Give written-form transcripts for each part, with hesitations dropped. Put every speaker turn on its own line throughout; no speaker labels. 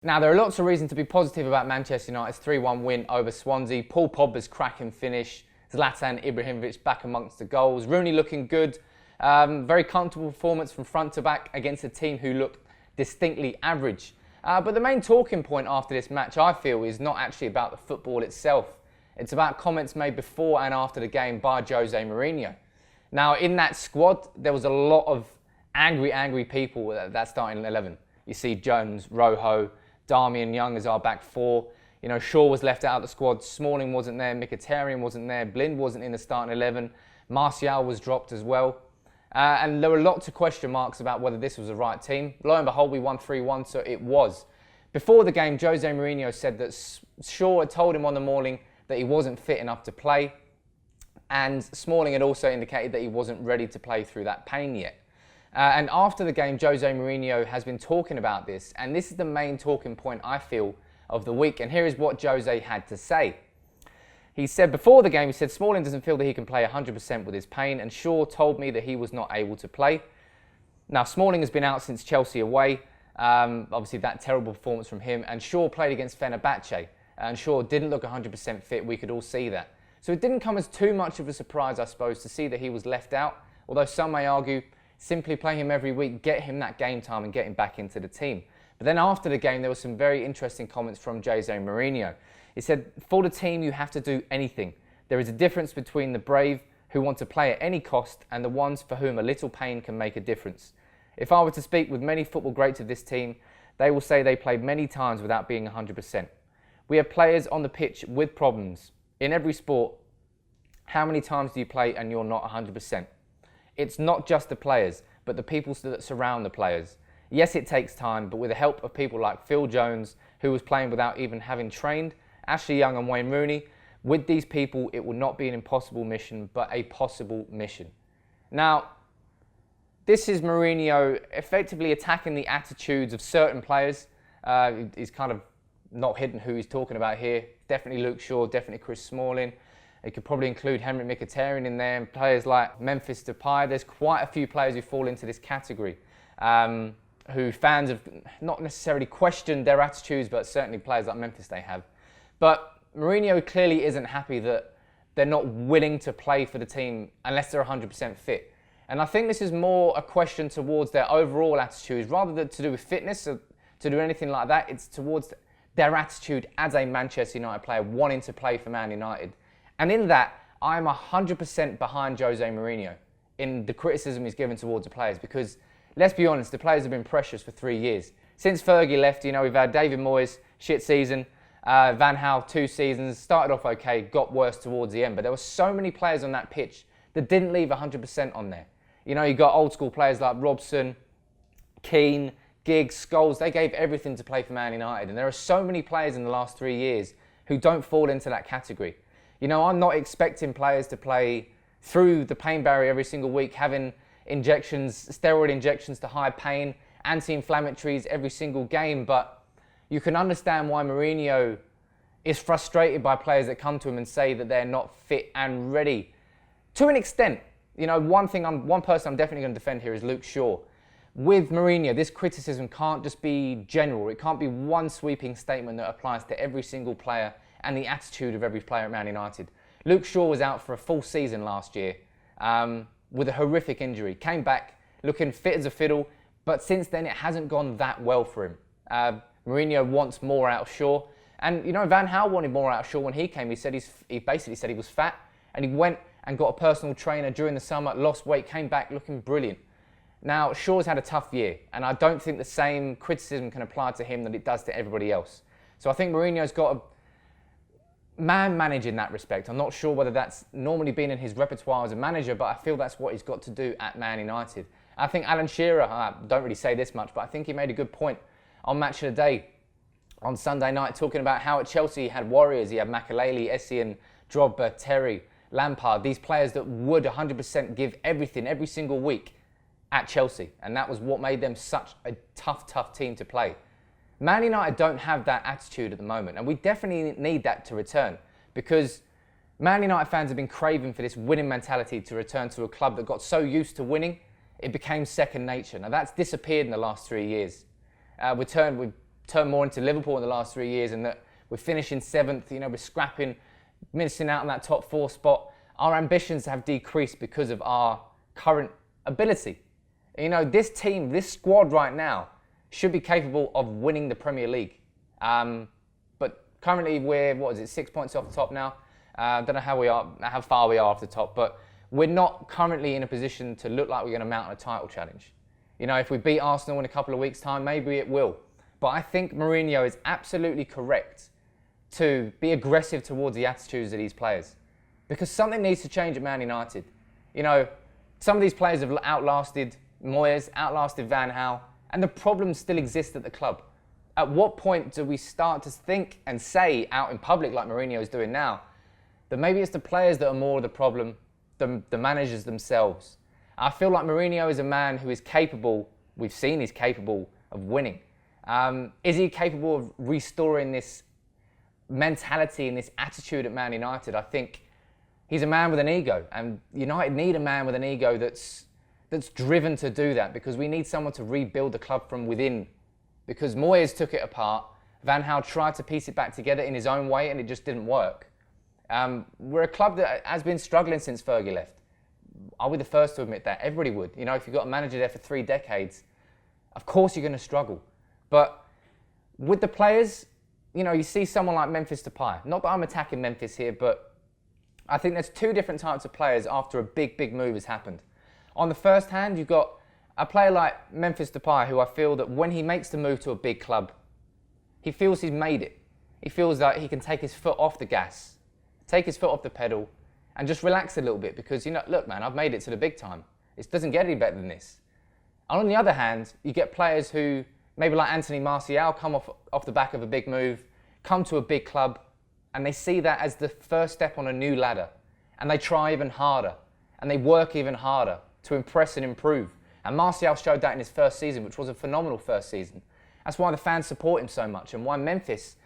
Now, there are lots of reasons to be positive about Manchester United's 3-1 win over Swansea. Paul Pogba's cracking finish, Zlatan Ibrahimovic back amongst the goals, Rooney looking good, very comfortable performance from front to back against a team who looked distinctly average. But the main talking point after this match, I feel, is not actually about the football itself. It's about comments made before and after the game by Jose Mourinho. Now, in that squad, there was a lot of angry people at that starting 11. You see Jones, Rojo, Darmian Young as our back four. You know, Shaw was left out of the squad. Smalling wasn't there. Mkhitaryan wasn't there. Blind wasn't in the starting 11. Martial was dropped as well. And there were lots of question marks about whether this was the right team. Lo and behold, we won 3-1, so it was. Before the game, Jose Mourinho said that Shaw had told him on the morning that he wasn't fit enough to play. And Smalling had also indicated that he wasn't ready to play through that pain yet. And after the game, Jose Mourinho has been talking about this, and this is the main talking point, I feel, of the week. And here is what Jose had to say. He said before the game, he said, Smalling doesn't feel that he can play 100% with his pain, and Shaw told me that he was not able to play. Now, Smalling has been out since Chelsea away, obviously that terrible performance from him, and Shaw played against Fenerbahce, and Shaw didn't look 100% fit, we could all see that. So it didn't come as too much of a surprise, I suppose, to see that he was left out, although some may argue, simply play him every week, get him that game time and get him back into the team. But then after the game, there were some very interesting comments from Jose Mourinho. He said, for the team, you have to do anything. There is a difference between the brave who want to play at any cost and the ones for whom a little pain can make a difference. If I were to speak with many football greats of this team, they will say they played many times without being 100%. We have players on the pitch with problems. In every sport, how many times do you play and you're not 100%? It's not just the players, but the people that surround the players. Yes, it takes time, but with the help of people like Phil Jones, who was playing without even having trained, Ashley Young and Wayne Rooney, with these people, it will not be an impossible mission, but a possible mission. Now, this is Mourinho effectively attacking the attitudes of certain players. He's kind of not hidden who he's talking about here. Definitely Luke Shaw, definitely Chris Smalling. He could probably include Henrik Mkhitaryan in there, and players like Memphis Depay. There's quite a few players who fall into this category, who fans have not necessarily questioned their attitudes, but certainly players like Memphis they have. But Mourinho clearly isn't happy that they're not willing to play for the team unless they're 100% fit. And I think this is more a question towards their overall attitudes, rather than to do with fitness or to do anything like that. It's towards their attitude as a Manchester United player wanting to play for Man United. And in that, I'm 100% behind Jose Mourinho in the criticism he's given towards the players, because let's be honest, the players have been precious for 3 years. Since Fergie left, you know, we've had David Moyes, shit season, Van Gaal, 2 seasons, started off okay, got worse towards the end, but there were so many players on that pitch that didn't leave 100% on there. You know, you got old school players like Robson, Keane, Giggs, Scholes, they gave everything to play for Man United, and there are so many players in the last 3 years who don't fall into that category. You know, I'm not expecting players to play through the pain barrier every single week, having injections, steroid injections to hide pain, anti-inflammatories every single game, but you can understand why Mourinho is frustrated by players that come to him and say that they're not fit and ready. To an extent, you know, one person I'm definitely going to defend here is Luke Shaw. With Mourinho, this criticism can't just be general. It can't be one sweeping statement that applies to every single player and the attitude of every player at Man United. Luke Shaw was out for a full season last year with a horrific injury. Came back looking fit as a fiddle, but since then it hasn't gone that well for him. Mourinho wants more out of Shaw. And, you know, Van Gaal wanted more out of Shaw when he came. He basically said he was fat, and he went and got a personal trainer during the summer, lost weight, came back looking brilliant. Now, Shaw's had a tough year, and I don't think the same criticism can apply to him that it does to everybody else. So I think Mourinho's got to manage in that respect. I'm not sure whether that's normally been in his repertoire as a manager, but I feel that's what he's got to do at Man United. I think Alan Shearer, I don't really say this much, but I think he made a good point on Match of the Day on Sunday night, talking about how at Chelsea he had warriors. He had Makelele, Essien, Drogba, Terry, Lampard, these players that would 100% give everything every single week at Chelsea. And that was what made them such a tough team to play. Man United don't have that attitude at the moment, and we definitely need that to return, because Man United fans have been craving for this winning mentality to return to a club that got so used to winning, it became second nature. Now that's disappeared in the last 3 years. We've turned more into Liverpool in the last 3 years, and that we're finishing 7th, we're scrapping, missing out on that top 4 spot. Our ambitions have decreased because of our current ability. This team, this squad right now should be capable of winning the Premier League. But currently we're, 6 points off the top now? I don't know how far we are off the top, but we're not currently in a position to look like we're going to mount a title challenge. If we beat Arsenal in a couple of weeks' time, maybe it will. But I think Mourinho is absolutely correct to be aggressive towards the attitudes of these players, because something needs to change at Man United. Some of these players have outlasted Moyes, outlasted Van Gaal, and the problems still exist at the club. At what point do we start to think and say out in public, like Mourinho is doing now, that maybe it's the players that are more of the problem than the managers themselves? I feel like Mourinho is a man who is capable, we've seen he's capable of winning. Is he capable of restoring this mentality and this attitude at Man United? I think he's a man with an ego, and United need a man with an ego that's driven to do that, because we need someone to rebuild the club from within. Because Moyes took it apart, Van Gaal tried to piece it back together in his own way, and it just didn't work. We're a club that has been struggling since Fergie left. I'll be the first to admit that. Everybody would. If you've got a manager there for 3 decades, of course you're going to struggle. But with the players, you see someone like Memphis Depay. Not that I'm attacking Memphis here, but I think there's 2 different types of players after a big move has happened. On the first hand, you've got a player like Memphis Depay, who I feel that when he makes the move to a big club, he feels he's made it. He feels like he can take his foot off the gas, take his foot off the pedal, and just relax a little bit, because, look, man, I've made it to the big time. It doesn't get any better than this. And on the other hand, you get players who, maybe like Anthony Martial, come off the back of a big move, come to a big club, and they see that as the first step on a new ladder. And they try even harder, and they work even harder to impress and improve. And Martial showed that in his first season, which was a phenomenal first season. That's why the fans support him so much, and why Memphis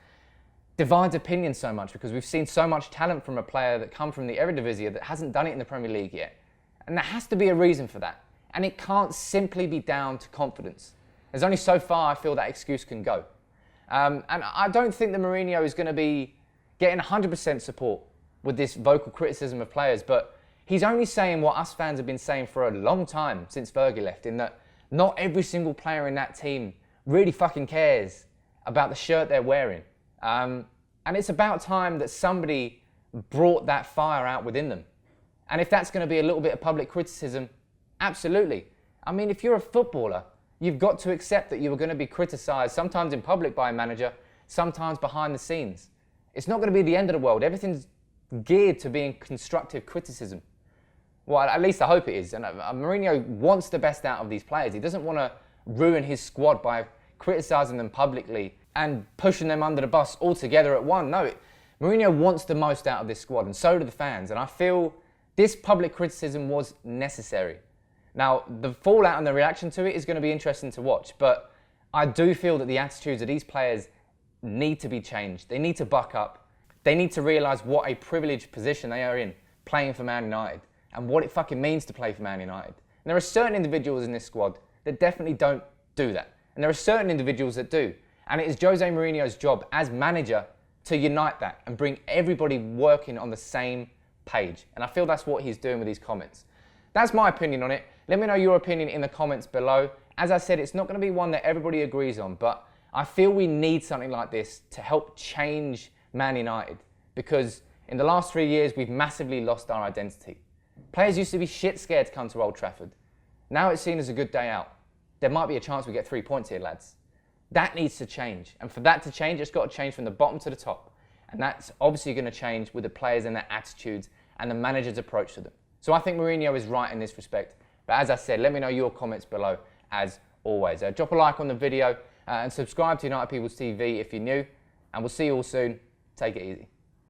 divides opinion so much, because we've seen so much talent from a player that come from the Eredivisie that hasn't done it in the Premier League yet. And there has to be a reason for that. And it can't simply be down to confidence. There's only so far I feel that excuse can go. And I don't think that Mourinho is going to be getting 100% support with this vocal criticism of players, but he's only saying what us fans have been saying for a long time since Fergie left, in that not every single player in that team really fucking cares about the shirt they're wearing. And it's about time that somebody brought that fire out within them. And if that's going to be a little bit of public criticism, absolutely. I mean, if you're a footballer, you've got to accept that you are going to be criticised, sometimes in public by a manager, sometimes behind the scenes. It's not going to be the end of the world. Everything's geared to being constructive criticism. Well, at least I hope it is. And Mourinho wants the best out of these players. He doesn't want to ruin his squad by criticising them publicly and pushing them under the bus altogether at one. No, Mourinho wants the most out of this squad, and so do the fans. And I feel this public criticism was necessary. Now, the fallout and the reaction to it is going to be interesting to watch, but I do feel that the attitudes of these players need to be changed. They need to buck up. They need to realise what a privileged position they are in playing for Man United, and what it fucking means to play for Man United. And there are certain individuals in this squad that definitely don't do that. And there are certain individuals that do. And it is Jose Mourinho's job as manager to unite that and bring everybody working on the same page. And I feel that's what he's doing with these comments. That's my opinion on it. Let me know your opinion in the comments below. As I said, it's not going to be one that everybody agrees on, but I feel we need something like this to help change Man United, because in the last 3 years, we've massively lost our identity. Players used to be shit scared to come to Old Trafford. Now it's seen as a good day out. There might be a chance we get 3 points here, lads. That needs to change. And for that to change, it's got to change from the bottom to the top. And that's obviously going to change with the players and their attitudes and the manager's approach to them. So I think Mourinho is right in this respect. But as I said, let me know your comments below as always. Drop a like on the video and subscribe to United People's TV if you're new. And we'll see you all soon. Take it easy.